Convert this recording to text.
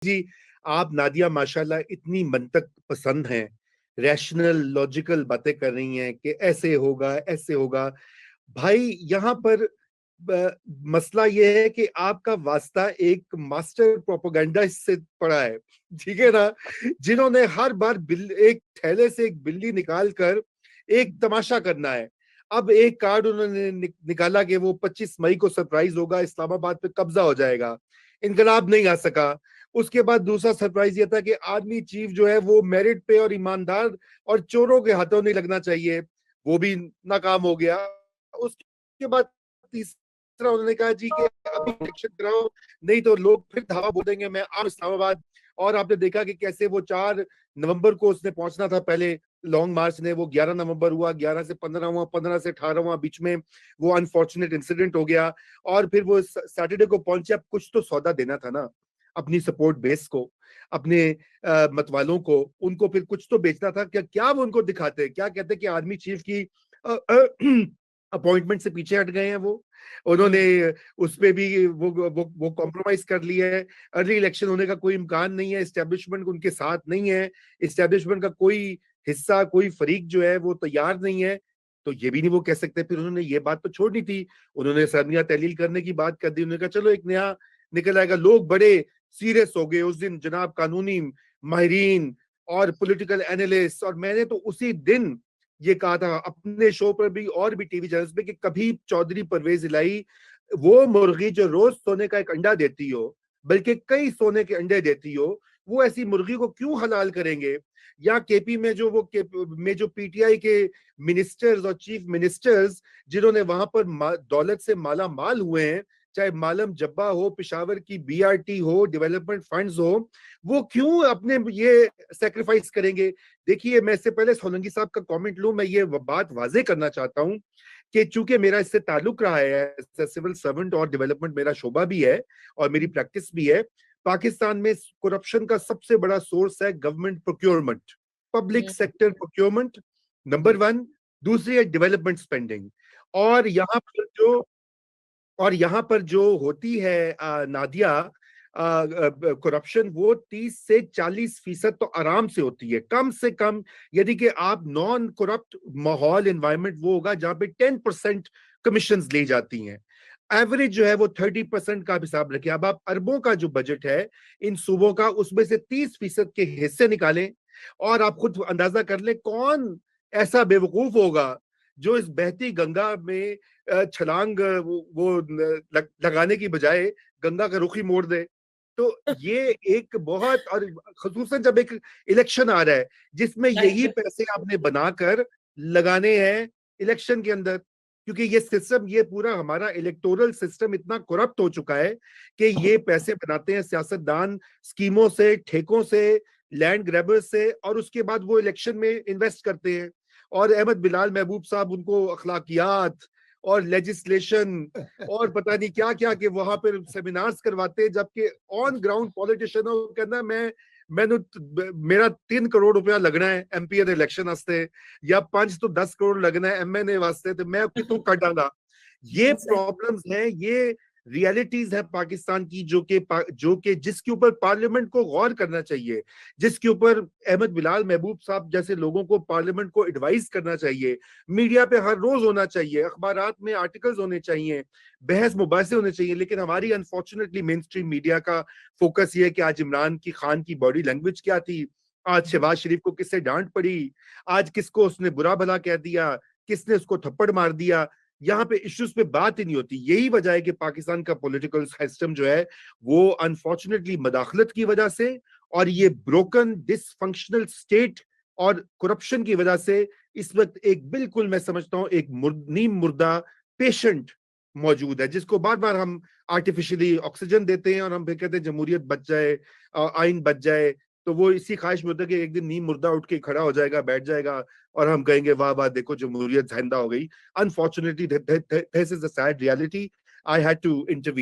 जी, आप नादिया माशाल्लाह इतनी मंतक पसंद हैं, रैशनल लॉजिकल बातें कर रही हैं कि ऐसे होगा, ऐसे होगा। भाई यहाँ पर मसला ये है कि आपका वास्ता एक मास्टर प्रोपेगेंडिस्ट से पड़ा है, ठीक है ना? जिन्होंने हर बार एक थैले से एक बिल्ली निकाल कर एक तमाशा करना है। अब एक कार्ड उन्होंने निकाला कि वो 25 मई को सरप्राइज होगा, इस्लामाबाद पे कब्जा हो जाएगा, इनकलाब नहीं आ सका। उसके बाद दूसरा सरप्राइज ये था कि आर्मी चीफ जो है वो मेरिट पे और ईमानदार और चोरों के हाथों नहीं लगना चाहिए, वो भी नाकाम हो गया। उसके बाद तीसरा उन्होंने कहा जी कि अभी इलेक्शन कराओ, नहीं तो लोग फिर धावा बोल देंगे मैं आम इस्लामाबाद। और आपने देखा कि कैसे वो 4 नवंबर को उसने पहुंचना था, पहले लॉन्ग मार्च ने, वो 11 नवंबर हुआ, 11 से 15 हुआ, 15 से 18 हुआ, बीच में वो अनफॉर्चुनेट इंसिडेंट हो गया। और फिर वो सैटरडे को पहुंचे। अब कुछ तो सौदा देना था ना अपनी सपोर्ट बेस को, अपने मतवालों को, उनको फिर कुछ तो बेचना था। क्या क्या वो उनको दिखाते, क्या कहते कि आर्मी चीफ की अपॉइंटमेंट से पीछे हट गए हैं वो, उन्होंने उस पे भी वो कॉम्प्रोमाइज कर लिया है। अर्ली इलेक्शन होने का कोई इम्कान नहीं है, इस्टेब्लिशमेंट उनके साथ नहीं है, इस्टेब्लिशमेंट का कोई हिस्सा, कोई फरीक जो है वो तैयार नहीं है। तो ये भी नहीं वो कह सकते। फिर उन्होंने ये बात तो छोड़नी थी, उन्होंने सरनिया तहलील करने की बात कर दी। उन्होंने कहा चलो एक नया निकल आएगा। लोग बड़े सीरियस हो गए उस दिन, जनाब कानूनी माहिरीन और पॉलिटिकल एनालिस्ट। और मैंने तो उसी दिन ये कहा था अपने शो पर भी और भी टीवी चैनल्स पे कि कभी चौधरी परवेज इलाही वो मुर्गी जो रोज सोने का एक अंडा देती हो, बल्कि कई सोने के अंडे देती हो, वो ऐसी मुर्गी को क्यों हलाल करेंगे? या केपी में जो पीटीआई के मिनिस्टर्स और चीफ मिनिस्टर्स जिन्होंने वहां पर दौलत से माला माल हुए हैं, चाहे मालम जब्बा हो, पिशावर की बीआरटी हो, डेवलपमेंट फंड्स हो, वो क्यों अपने ये सेक्रीफाइस करेंगे? देखिए, मैं इससे पहले सोलंकी साहब का कमेंट लूं, मैं ये बात वाजे करना चाहता हूं कि चूंकि मेरा इससे ताल्लुक रहा है, सिविल सर्वेंट और डेवलपमेंट मेरा शोबा भी है और मेरी प्रैक्टिस भी है। पाकिस्तान में करप्शन का सबसे बड़ा सोर्स है government procurement, public sector procurement, number 1। दूसरी है डेवलपमेंट स्पेंडिंग। और यहाँ पर जो और यहाँ पर जो होती है नादिया करप्शन, वो 30 से 40% तो आराम से होती है, कम से कम। यदि कि आप नॉन करप्ट माहौल एनवायरनमेंट वो होगा जहां पे 10% कमीशन ली जाती हैं। एवरेज जो है वो 30% का हिसाब रखिए। अब आप अरबों का जो बजट है इन सूबों का, उसमें से 30% के हिस्से निकालें और आप खुद अंदाजा कर लें कौन ऐसा बेवकूफ होगा जो इस बहती गंगा में छलांग लगाने की बजाय गंगा का रुख ही मोड़ दे। तो ये एक बहुत, और खसूसन जब एक इलेक्शन आ रहा है जिसमें यही पैसे आपने बनाकर लगाने हैं इलेक्शन के अंदर, क्योंकि ये सिस्टम, ये पूरा हमारा इलेक्टोरल सिस्टम इतना करप्ट हो चुका है कि ये पैसे बनाते हैं सियासतदान स्कीमों से, ठेकों से, लैंड ग्रैबर्स से, और उसके बाद वो इलेक्शन में इन्वेस्ट करते हैं। और अहमद बिलाल महबूब साहब उनको अखलाकियात और लेजिस्लेशन और पता नहीं क्या क्या के वहां पर सेमिनार्स करवाते हैं, जबकि ऑन ग्राउंड पॉलिटिशियन कहना मैंने मेरा 3 करोड़ रुपया लगना है एमपी इलेक्शन वास्ते, या 5 तो 10 करोड़ लगना है एमएनए वास्ते, तो मैं कितों कर डाला। ये प्रॉब्लम्स हैं, ये रियलिटीज है पाकिस्तान की, जो कि जिसके ऊपर पार्लियामेंट को गौर करना चाहिए, जिसके ऊपर अहमद बिलाल महबूब साहब जैसे लोगों को पार्लियामेंट को एडवाइस करना चाहिए। मीडिया पे हर रोज होना चाहिए, अखबारात में आर्टिकल्स होने चाहिए, बहस मुबासे होने चाहिए। लेकिन हमारी अनफॉर्चुनेटली मेन स्ट्रीम मीडिया का फोकस ये है कि आज इमरान की खान की बॉडी लैंग्वेज क्या थी, आज शहबाज शरीफ को किससे डांट पड़ी, आज किसको उसने बुरा भला कह दिया, किसने उसको थप्पड़ मार दिया। यहाँ पे इश्यूज पे बात ही नहीं होती। यही वजह है कि पाकिस्तान का पॉलिटिकल सिस्टम जो है वो अनफॉर्चुनेटली मदाखलत की वजह से और ये ब्रोकन डिसफंक्शनल स्टेट और करप्शन की वजह से इस वक्त एक, बिल्कुल मैं समझता हूं, एक नीम मुर्दा पेशेंट मौजूद है, जिसको बार बार हम आर्टिफिशियली ऑक्सीजन देते हैं और हम फिर कहते हैं जमहूरियत बच जाए, आइन बच जाए। तो वो इसी ख्वाहिश में होता है कि एक दिन नीम मुर्दा उठ के खड़ा हो जाएगा, बैठ जाएगा और हम कहेंगे वाह वाह देखो जमहूरियत जिंदा हो गई। Unfortunately, this is the sad reality. I had to intervene.